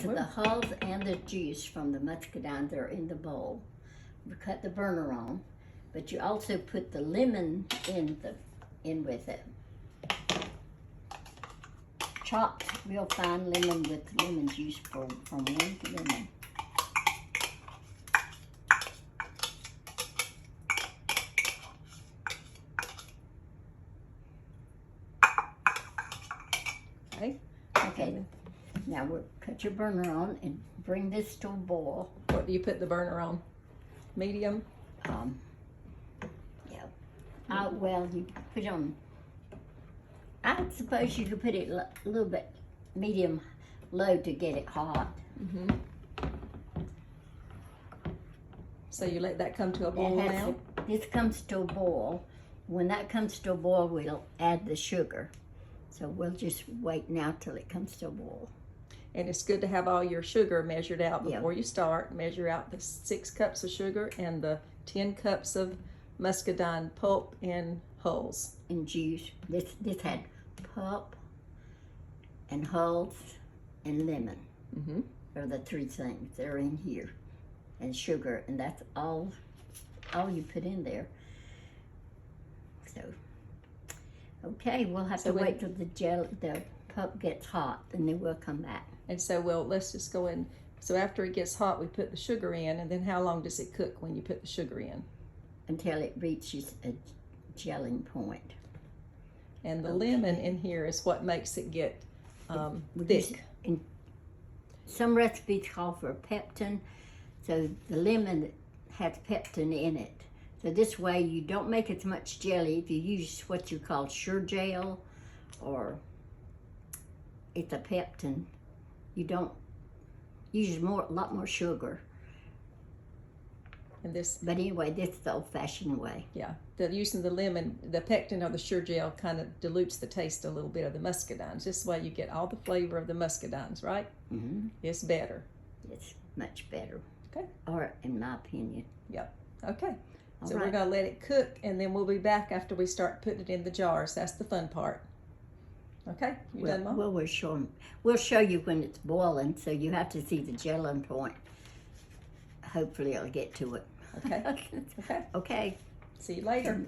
So the hulls and the juice from the muscadine, they're in the bowl. You cut the burner on, but you also put the lemon in with it. Chopped real fine lemon with lemon juice from one lemon. Okay. Now we'll cut your burner on and bring this to a boil. What do you put the burner on? Medium? Yeah. Well, you put it on, I suppose you could put it a little bit medium low to get it hot. Mm-hmm. So you let that come to a boil now? This comes to a boil. When that comes to a boil, we'll add the sugar. So we'll just wait now till it comes to a boil. And it's good to have all your sugar measured out before you start. Measure out the 6 cups of sugar and the 10 cups of muscadine pulp and hulls. And juice. This had pulp and hulls and lemon. Mm-hmm. Are the 3 things that are in here. And sugar, and that's all you put in there. So, okay, we'll have to wait till the pulp gets hot, and then we'll come back. And so let's just go in. So after it gets hot, we put the sugar in, and then how long does it cook when you put the sugar in? Until it reaches a gelling point. And the lemon in here is what makes it get thick. Some recipes call for peptin, so the lemon has peptin in it. So this way you don't make as much jelly if you use what you call sure gel, or it's a peptin. You don't use a lot more sugar. And this, but anyway, this is the old-fashioned way. Yeah, using the lemon, the pectin or the sure gel kind of dilutes the taste a little bit of the muscadines. This way you get all the flavor of the muscadines, right? Mm-hmm. It's better. It's much better. Okay. Or in my opinion. Yep. Okay. So right. We're gonna let it cook, and then we'll be back after we start putting it in the jars. That's the fun part. Okay. You done, Mom? Well, we'll show you when it's boiling, so you have to see the gelling point. Hopefully, I'll get to it. Okay. Okay. Okay. See you later.